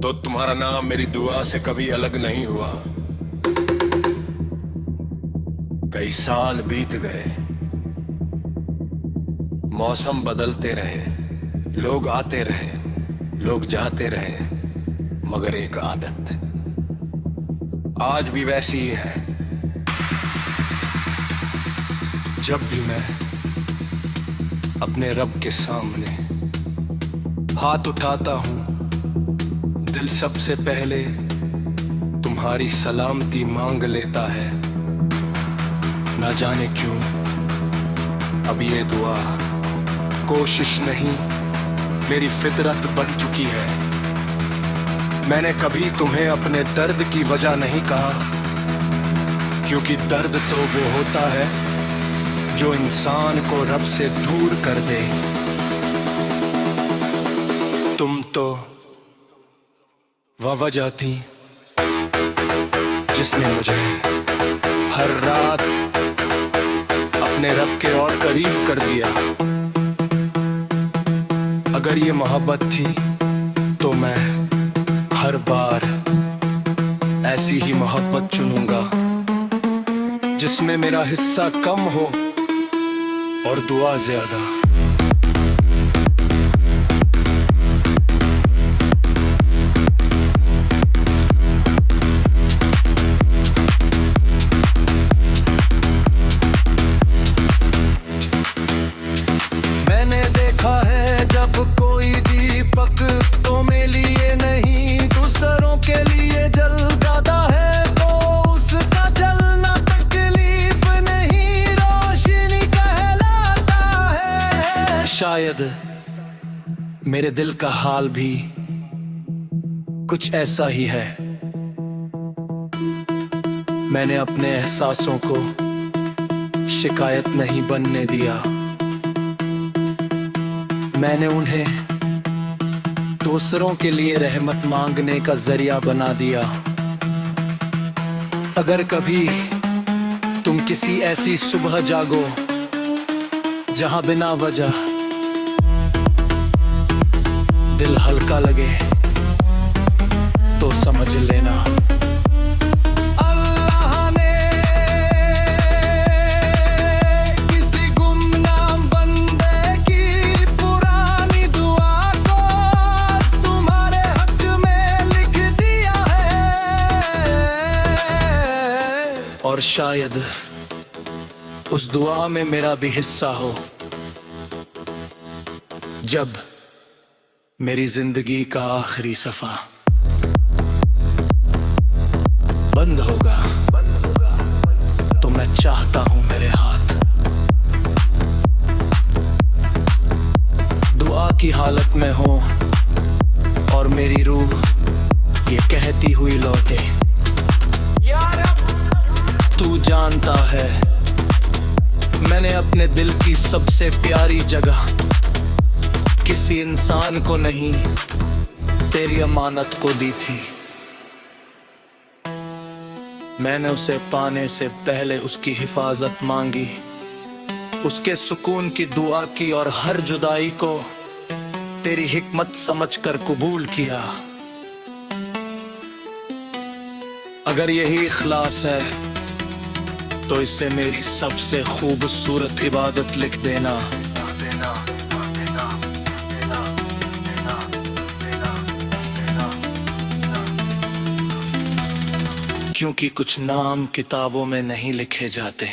तो तुम्हारा नाम मेरी दुआ से कभी अलग नहीं हुआ। कई साल बीत गए, मौसम बदलते रहे, लोग आते रहे, लोग जाते रहे, मगर एक आदत आज भी वैसी ही है। जब भी मैं अपने रब के सामने हाथ उठाता हूं, दिल सबसे पहले तुम्हारी सलामती मांग लेता है। ना जाने क्यों अब ये दुआ कोशिश नहीं, मेरी फितरत बन चुकी है। मैंने कभी तुम्हें अपने दर्द की वजह नहीं कहा, क्योंकि दर्द तो वो होता है जो इंसान को रब से दूर कर दे। तुम तो वह वजह थी जिसने मुझे हर रात अपने रब के और करीब कर दिया। अगर ये मोहब्बत थी तो मैं हर बार ऐसी ही मोहब्बत चुनूंगा, जिसमें मेरा हिस्सा कम हो और दुआ ज्यादा। मैंने देखा है जब कोई दीपक तुम्हें लिए नहीं दूसरों के लिए जल जाता है, तो उसका जलना तकलीफ नहीं, रोशनी कहलाता है। शायद मेरे दिल का हाल भी कुछ ऐसा ही है। मैंने अपने एहसासों को शिकायत नहीं बनने दिया। मैंने उन्हें दूसरों के लिए रहमत मांगने का जरिया बना दिया। अगर कभी तुम किसी ऐसी सुबह जागो जहां बिना वजह दिल हल्का लगे, तो समझ लेना अल्लाह ने किसी गुमनाम बंदे की पुरानी दुआ को तुम्हारे हक में लिख दिया है। और शायद उस दुआ में मेरा भी हिस्सा हो, जब मेरी जिंदगी का आखिरी सफा बंद होगा, तो मैं चाहता हूं मेरे हाथ दुआ की हालत में हो और मेरी रूह ये कहती हुई लौटे, तू जानता है मैंने अपने दिल की सबसे प्यारी जगह किसी इंसान को नहीं, तेरी अमानत को दी थी। मैंने उसे पाने से पहले उसकी हिफाजत मांगी, उसके सुकून की दुआ की और हर जुदाई को तेरी हिकमत समझकर कबूल किया। अगर यही इखलास है तो इसे मेरी सबसे खूबसूरत इबादत लिख देना। क्योंकि कुछ नाम किताबों में नहीं लिखे जाते।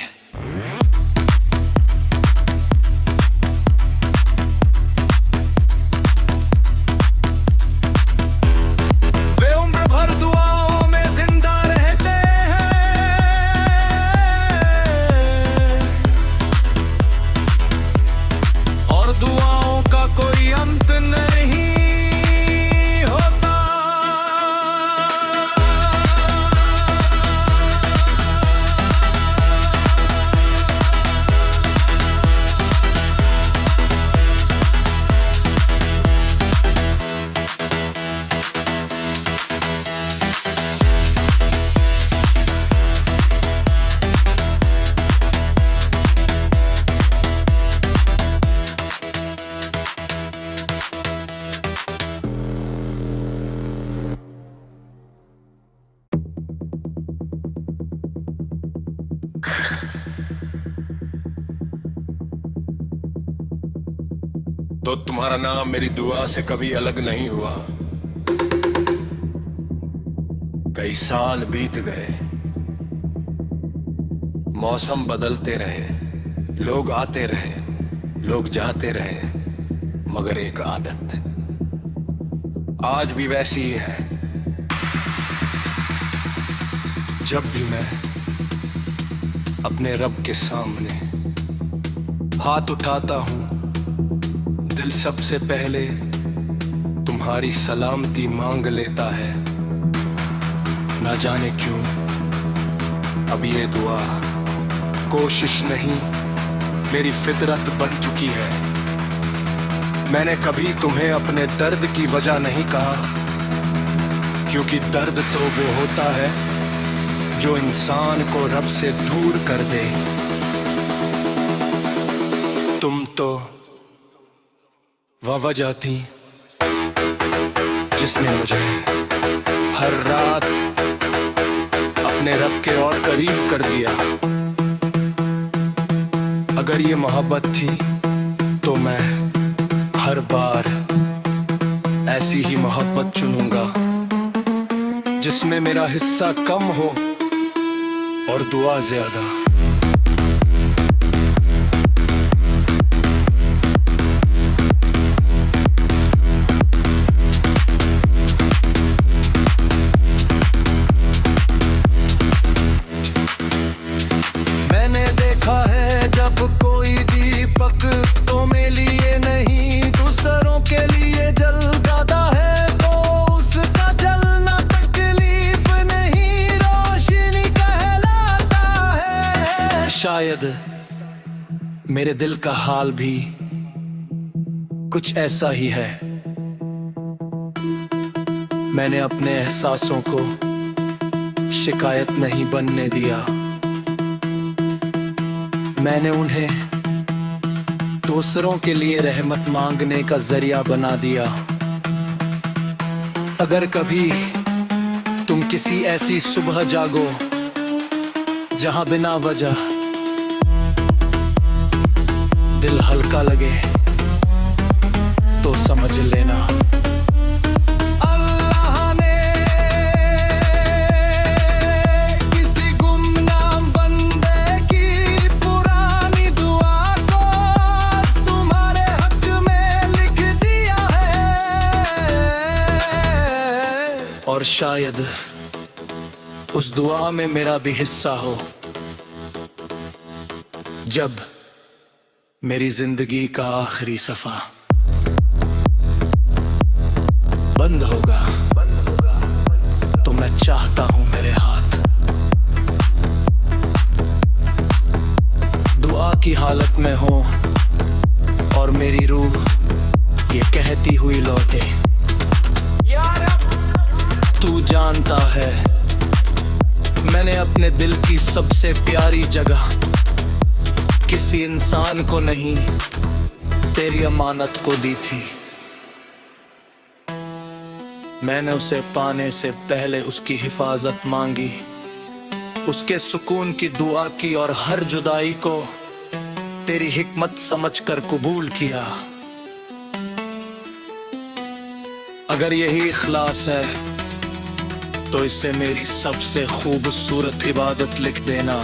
वे उम्र भर दुआओं में जिंदा रहते हैं और दुआओं का कोई अंत नहीं होता। तो तुम्हारा नाम मेरी दुआ से कभी अलग नहीं हुआ। कई साल बीत गए, मौसम बदलते रहे, लोग आते रहे, लोग जाते रहे, मगर एक आदत आज भी वैसी ही है। जब भी मैं अपने रब के सामने हाथ उठाता हूं, दिल सबसे पहले तुम्हारी सलामती मांग लेता है। ना जाने क्यों अब ये दुआ कोशिश नहीं, मेरी फितरत बन चुकी है। मैंने कभी तुम्हें अपने दर्द की वजह नहीं कहा, क्योंकि दर्द तो वो होता है जो इंसान को रब से दूर कर दे। तुम तो वह वजह थी जिसने मुझे हर रात अपने रब के और करीब कर दिया। अगर ये मोहब्बत थी तो मैं हर बार ऐसी ही मोहब्बत चुनूंगा, जिसमें मेरा हिस्सा कम हो और दुआ ज्यादा। मैंने देखा है जब कोई दीपक तुम्हें लिए नहीं दूसरों के लिए जल जाता है, तो उसका जलना तकलीफ नहीं, रोशनी कहलाता है। शायद मेरे दिल का हाल भी कुछ ऐसा ही है। मैंने अपने एहसासों को शिकायत नहीं बनने दिया, मैंने उन्हें दूसरों के लिए रहमत मांगने का जरिया बना दिया। अगर कभी तुम किसी ऐसी सुबह जागो जहां बिना वजह दिल हल्का लगे, तो समझ लेना अल्लाह ने किसी गुमनाम बंदे की पुरानी दुआ को तुम्हारे हक में लिख दिया है। और शायद उस दुआ में मेरा भी हिस्सा हो, जब मेरी जिंदगी का आखिरी सफा बंद होगा, तो मैं चाहता हूं मेरे हाथ दुआ की हालत में हो और मेरी रूह ये कहती हुई लौटे, तू जानता है मैंने अपने दिल की सबसे प्यारी जगह किसी इंसान को नहीं, तेरी अमानत को दी थी। मैंने उसे पाने से पहले उसकी हिफाजत मांगी, उसके सुकून की दुआ की और हर जुदाई को तेरी हिकमत समझकर कबूल किया। अगर यही इखलास है तो इसे मेरी सबसे खूबसूरत इबादत लिख देना।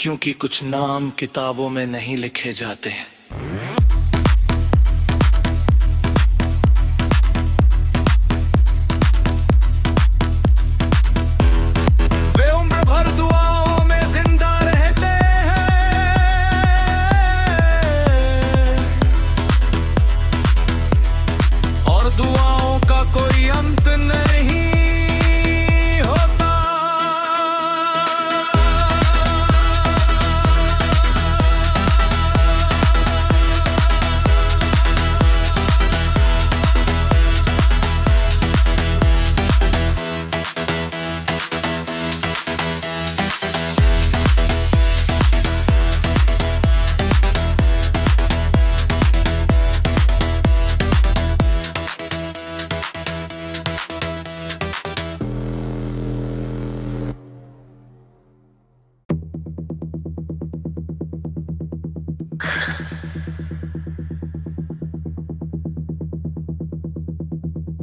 क्योंकि कुछ नाम किताबों में नहीं लिखे जाते। वे उम्र भर दुआओं में जिंदा रहते हैं, और दुआओं का कोई अंत नहीं होता।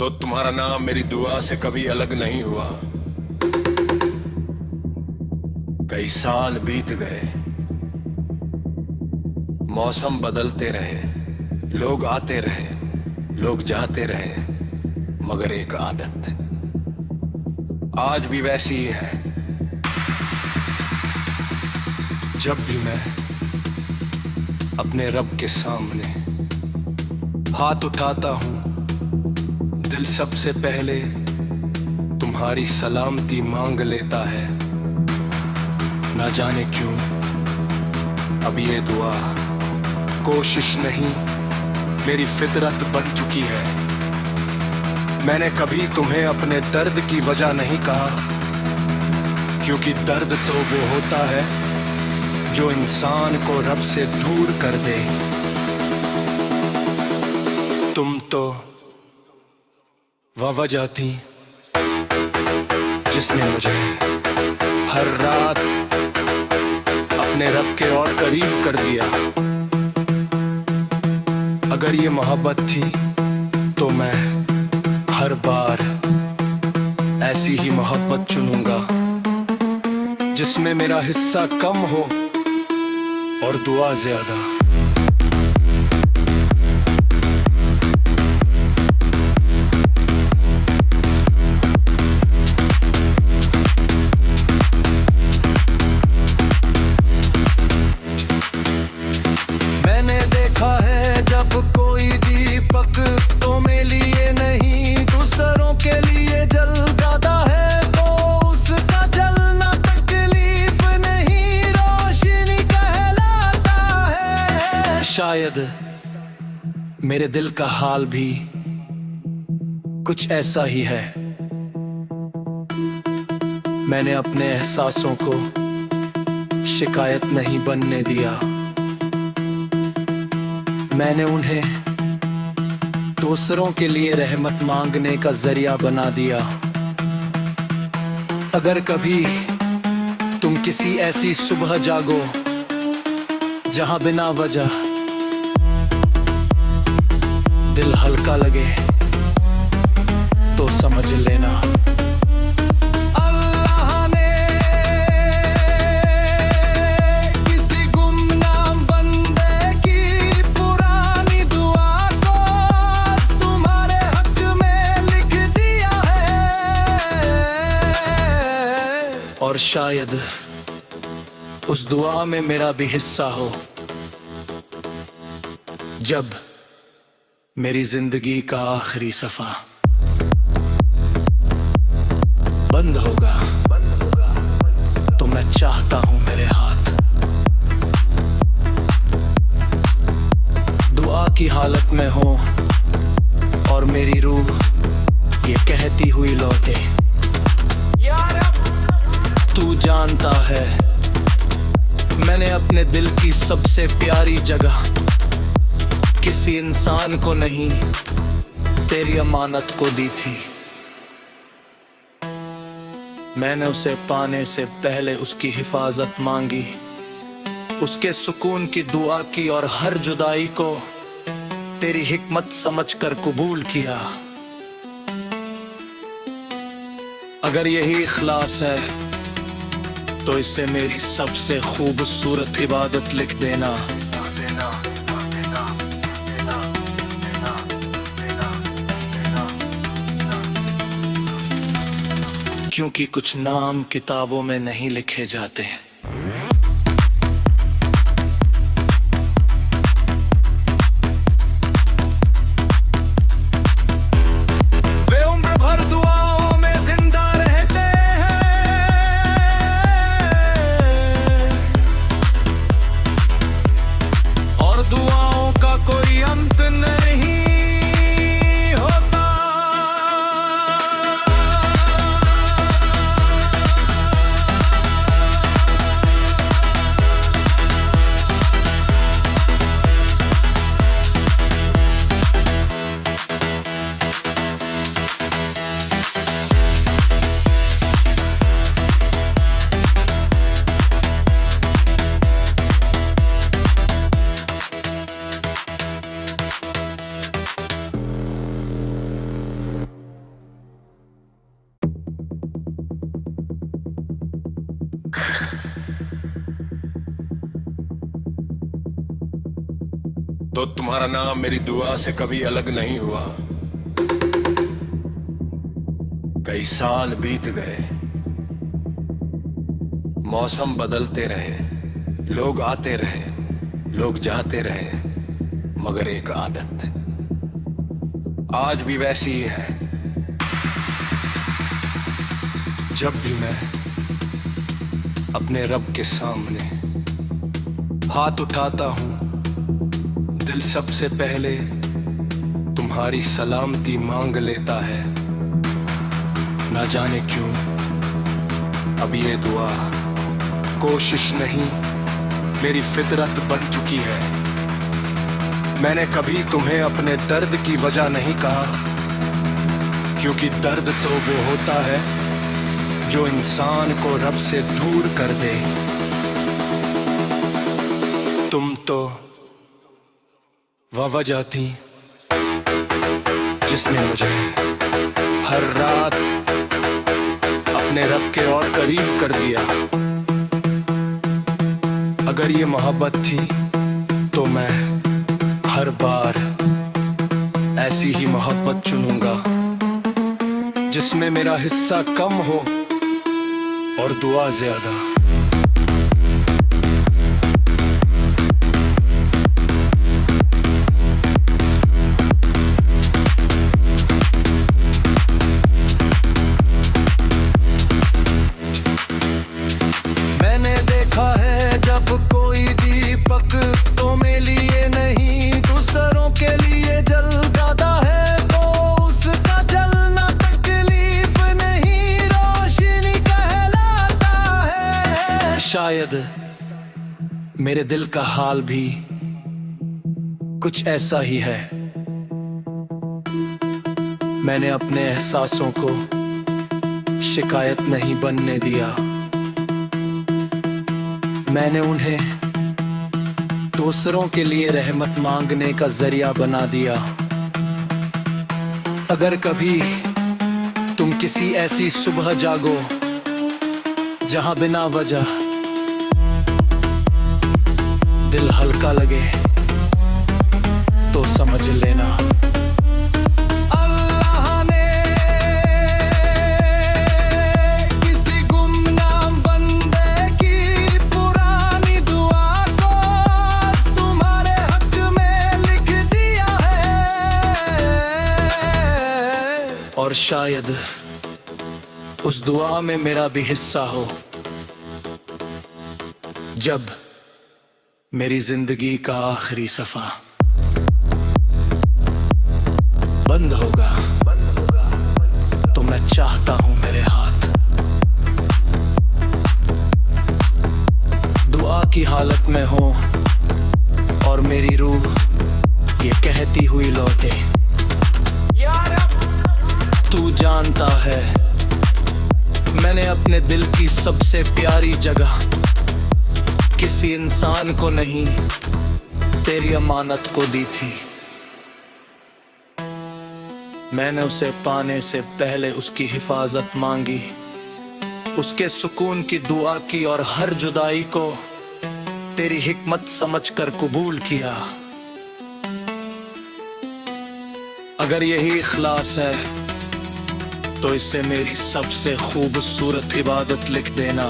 तो तुम्हारा नाम मेरी दुआ से कभी अलग नहीं हुआ। कई साल बीत गए, मौसम बदलते रहे, लोग आते रहे, लोग जाते रहे, मगर एक आदत आज भी वैसी ही है। जब भी मैं अपने रब के सामने हाथ उठाता हूं, दिल सबसे पहले तुम्हारी सलामती मांग लेता है। ना जाने क्यों अब ये दुआ कोशिश नहीं, मेरी फितरत बन चुकी है। मैंने कभी तुम्हें अपने दर्द की वजह नहीं कहा, क्योंकि दर्द तो वो होता है जो इंसान को रब से दूर कर दे। तुम तो वह वजह थी जिसने मुझे हर रात अपने रब के और करीब कर दिया। अगर ये मोहब्बत थी तो मैं हर बार ऐसी ही मोहब्बत चुनूंगा, जिसमें मेरा हिस्सा कम हो और दुआ ज्यादा। मैंने देखा है जब कोई दीपक तुम्हें लिए नहीं दूसरों के लिए जल जाता है, तो उसका जलना तकलीफ नहीं, रोशनी कहलाता है। शायद मेरे दिल का हाल भी कुछ ऐसा ही है। मैंने अपने एहसासों को शिकायत नहीं बनने दिया, मैंने उन्हें दूसरों के लिए रहमत मांगने का जरिया बना दिया। अगर कभी तुम किसी ऐसी सुबह जागो जहां बिना वजह दिल हल्का लगे, तो समझ लेना अल्लाह ने किसी गुमनाम बंदे की पुरानी दुआ को तुम्हारे हक में लिख दिया है। और शायद उस दुआ में मेरा भी हिस्सा हो, जब मेरी जिंदगी का आखिरी सफा बंद होगा, तो मैं चाहता हूं मेरे हाथ दुआ की हालत में हो और मेरी रूह ये कहती हुई लौटे, तू जानता है मैंने अपने दिल की सबसे प्यारी जगह किसी इंसान को नहीं, तेरी अमानत को दी थी। मैंने उसे पाने से पहले उसकी हिफाजत मांगी, उसके सुकून की दुआ की और हर जुदाई को तेरी हिकमत समझकर कबूल किया। अगर यही इखलास है तो इसे मेरी सबसे खूबसूरत इबादत लिख देना। क्योंकि कुछ नाम किताबों में नहीं लिखे जाते। वे उम्र भर दुआओं में जिंदा रहते हैं और दुआओं का कोई अंत नहीं होता। तो तुम्हारा नाम मेरी दुआ से कभी अलग नहीं हुआ। कई साल बीत गए, मौसम बदलते रहे, लोग आते रहे, लोग जाते रहे, मगर एक आदत आज भी वैसी ही है। जब भी मैं अपने रब के सामने हाथ उठाता हूं, दिल सबसे पहले तुम्हारी सलामती मांग लेता है। ना जाने क्यों अब ये दुआ कोशिश नहीं, मेरी फितरत बन चुकी है। मैंने कभी तुम्हें अपने दर्द की वजह नहीं कहा, क्योंकि दर्द तो वो होता है जो इंसान को रब से दूर कर दे। तुम तो वह वजह थी जिसने मुझे हर रात अपने रब के और करीब कर दिया। अगर ये मोहब्बत थी तो मैं हर बार ऐसी ही मोहब्बत चुनूंगा जिसमें मेरा हिस्सा कम हो और दुआ ज्यादा। मैंने देखा है जब कोई दीपक तो मेरे लिए नहीं दूसरों के लिए जल जाता है, तो उसका जलना तकलीफ नहीं रोशनी कहलाता है। शायद मेरे दिल का हाल भी कुछ ऐसा ही है। मैंने अपने एहसासों को शिकायत नहीं बनने दिया। मैंने उन्हें दूसरों के लिए रहमत मांगने का जरिया बना दिया। अगर कभी तुम किसी ऐसी सुबह जागो जहां बिना वजह दिल हल्का लगे, तो समझ लेना और शायद उस दुआ में मेरा भी हिस्सा हो। जब मेरी जिंदगी का आखिरी सफा बंद होगा तो मैं चाहता हूं मेरे हाथ दुआ की हालत में हो और मेरी रूह ये कहती हुई लौटे, तू जानता है मैंने अपने दिल की सबसे प्यारी जगह किसी इंसान को नहीं, तेरी अमानत को दी थी। मैंने उसे पाने से पहले उसकी हिफाजत मांगी, उसके सुकून की दुआ की और हर जुदाई को तेरी हिकमत समझकर कबूल किया। अगर यही इखलास है तो इसे मेरी सबसे खूबसूरत इबादत लिख देना।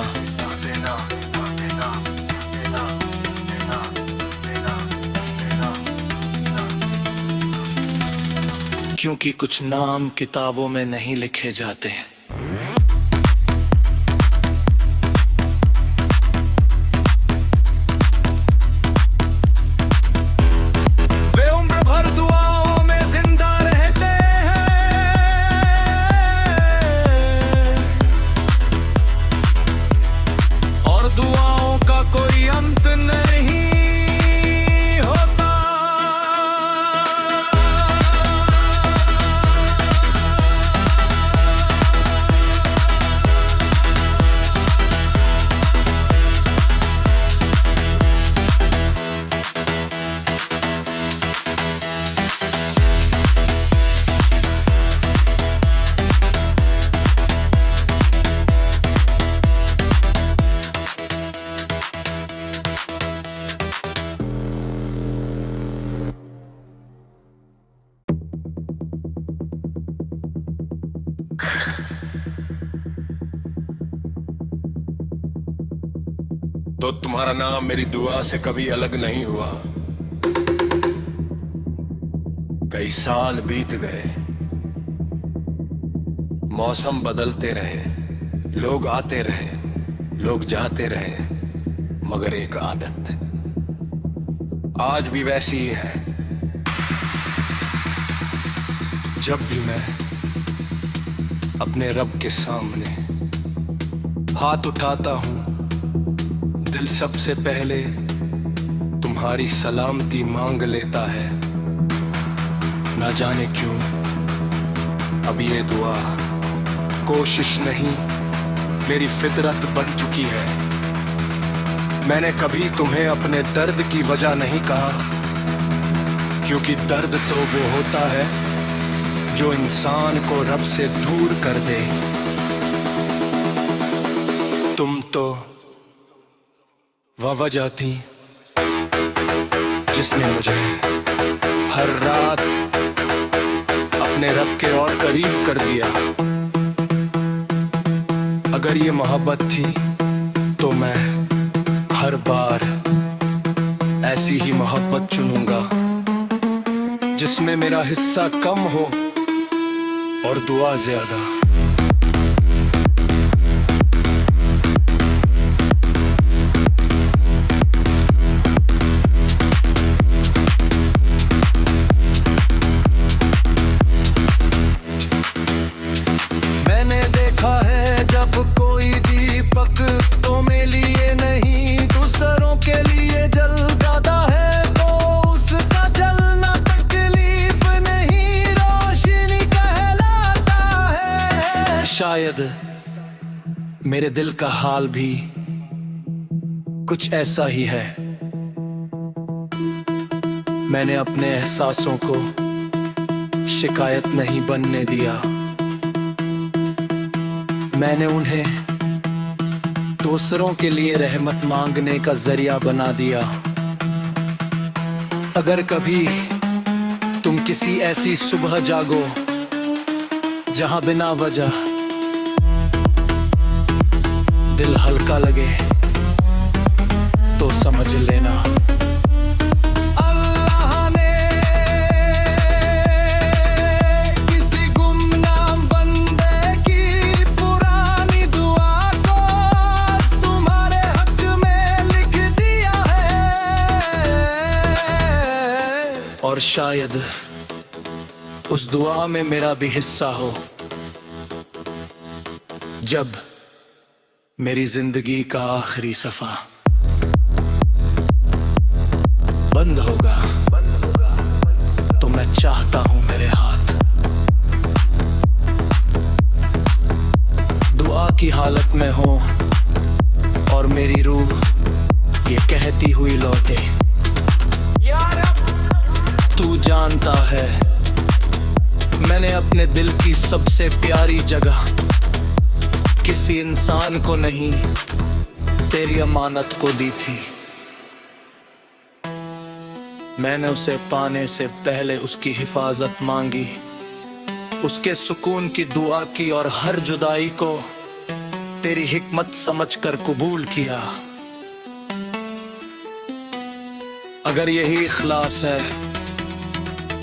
क्योंकि कुछ नाम किताबों में नहीं लिखे जाते। वे उम्र भर दुआओं में जिंदा रहते और दुआओं का कोई अंत नहीं होता। तो तुम्हारा नाम मेरी दुआ से कभी अलग नहीं हुआ। कई साल बीत गए, मौसम बदलते रहे, लोग आते रहे, लोग जाते रहे, मगर एक आदत आज भी वैसी ही है। जब भी मैं अपने रब के सामने हाथ उठाता हूं, दिल सबसे पहले तुम्हारी सलामती मांग लेता है। ना जाने क्यों अब ये दुआ कोशिश नहीं, मेरी फितरत बन चुकी है। मैंने कभी तुम्हें अपने दर्द की वजह नहीं कहा, क्योंकि दर्द तो वो होता है जो इंसान को रब से दूर कर दे। तुम तो वह वजह थी जिसने मुझे हर रात अपने रब के और करीब कर दिया। अगर ये मोहब्बत थी तो मैं हर बार ऐसी ही मोहब्बत चुनूंगा जिसमें मेरा हिस्सा कम हो और दुआ ज्यादा। मैंने देखा है जब कोई दीपक तुम्हें लिए नहीं दूसरों के लिए जल जाता है, तो उसका जलना तकलीफ नहीं रोशनी कहलाता है। शायद मेरे दिल का हाल भी कुछ ऐसा ही है। मैंने अपने एहसासों को शिकायत नहीं बनने दिया, मैंने उन्हें दूसरों के लिए रहमत मांगने का जरिया बना दिया। अगर कभी तुम किसी ऐसी सुबह जागो जहां बिना वजह दिल हल्का लगे, तो समझ लेना अल्लाह ने किसी गुमनाम बंदे की पुरानी दुआ को तुम्हारे हक में लिख दिया है। और शायद उस दुआ में मेरा भी हिस्सा हो। जब मेरी जिंदगी का आखिरी सफा बंद होगा, तो मैं चाहता हूं मेरे हाथ दुआ की हालत में हो और मेरी रूह ये कहती हुई लौटे, तू जानता है मैंने अपने दिल की सबसे प्यारी जगह किसी इंसान को नहीं, तेरी अमानत को दी थी। मैंने उसे पाने से पहले उसकी हिफाजत मांगी, उसके सुकून की दुआ की और हर जुदाई को तेरी हिकमत समझकर कबूल किया। अगर यही इखलास है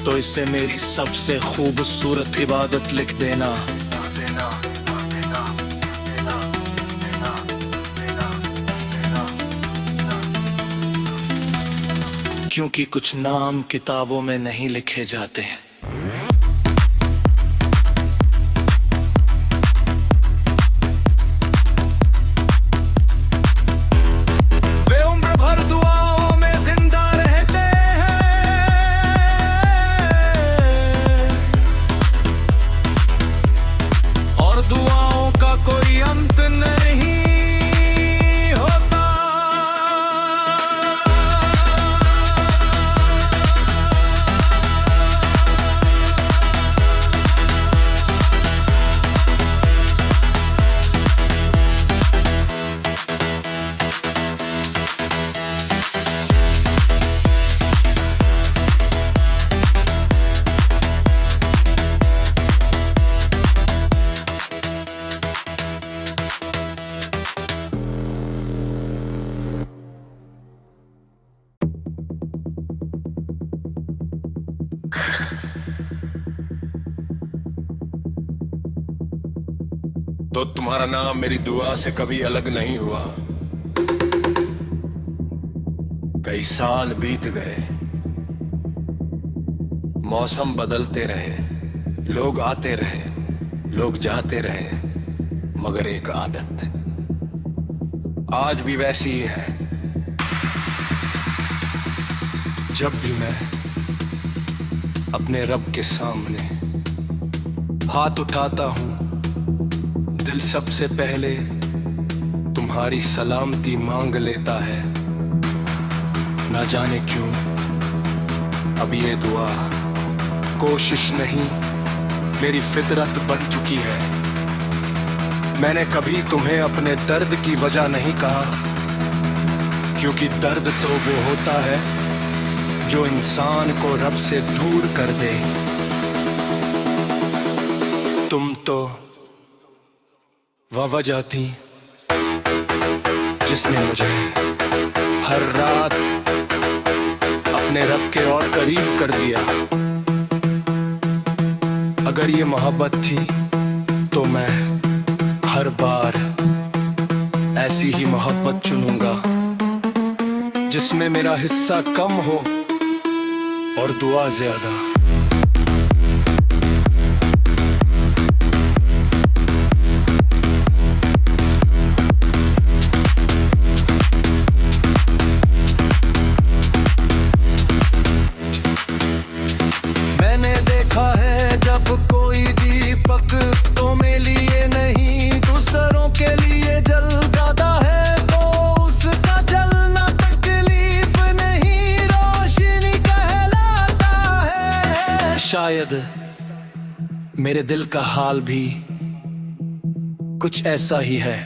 तो इसे मेरी सबसे खूबसूरत इबादत लिख देना। क्योंकि कुछ नाम किताबों में नहीं लिखे जाते। वे उम्र भर दुआओं में जिंदा रहते हैं और दुआओं का कोई अंत नहीं होता। तो तुम्हारा नाम मेरी दुआ से कभी अलग नहीं हुआ। कई साल बीत गए, मौसम बदलते रहे, लोग आते रहे, लोग जाते रहे, मगर एक आदत आज भी वैसी ही है। जब भी मैं अपने रब के सामने हाथ उठाता हूं, दिल सबसे पहले तुम्हारी सलामती मांग लेता है। ना जाने क्यों अब ये दुआ कोशिश नहीं, मेरी फितरत बन चुकी है। मैंने कभी तुम्हें अपने दर्द की वजह नहीं कहा, क्योंकि दर्द तो वो होता है जो इंसान को रब से दूर कर दे। तुम तो वह वजह थी जिसने मुझे हर रात अपने रब के और करीब कर दिया। अगर ये मोहब्बत थी तो मैं हर बार ऐसी ही मोहब्बत चुनूंगा, जिसमें मेरा हिस्सा कम हो और दुआ ज्यादा। मैंने देखा है जब कोई दीपक तुम्हें लिए नहीं दूसरों के लिए जल जाता है, तो उसका जलना तकलीफ नहीं, रोशनी कहलाता है। शायद मेरे दिल का हाल भी कुछ ऐसा ही है।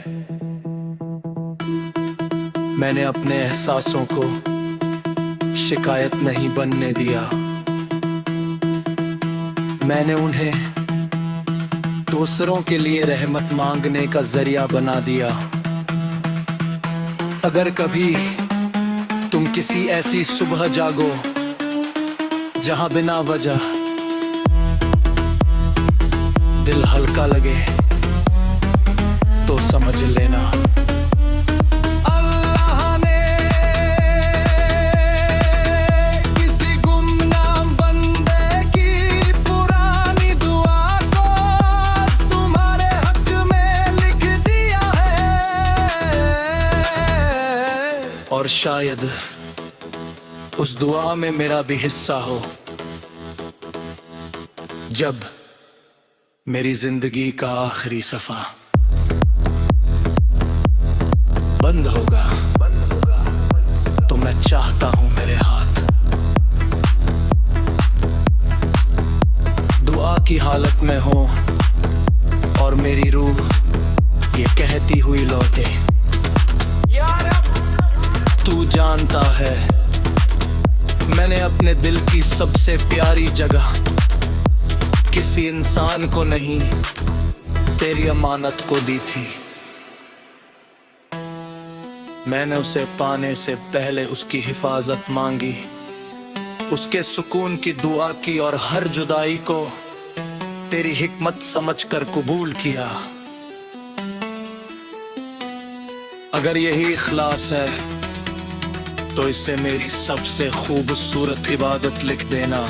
मैंने अपने एहसासों को शिकायत नहीं बनने दिया। मैंने उन्हें दूसरों के लिए रहमत मांगने का जरिया बना दिया। अगर कभी तुम किसी ऐसी सुबह जागो जहां बिना वजह दिल हल्का लगे, तो समझ लेना अल्लाह ने किसी गुमनाम बंदे की पुरानी दुआ को तुम्हारे हक में लिख दिया है। और शायद उस दुआ में मेरा भी हिस्सा हो, जब मेरी जिंदगी का आखिरी सफा बंद होगा, तो मैं चाहता हूं मेरे हाथ दुआ की हालत में हो और मेरी रूह ये कहती हुई लौटे, तू जानता है मैंने अपने दिल की सबसे प्यारी जगह किसी इंसान को नहीं, तेरी अमानत को दी थी। मैंने उसे पाने से पहले उसकी हिफाजत मांगी, उसके सुकून की दुआ की और हर जुदाई को तेरी हिकमत समझकर कबूल किया। अगर यही इखलास है तो इसे मेरी सबसे खूबसूरत इबादत लिख देना।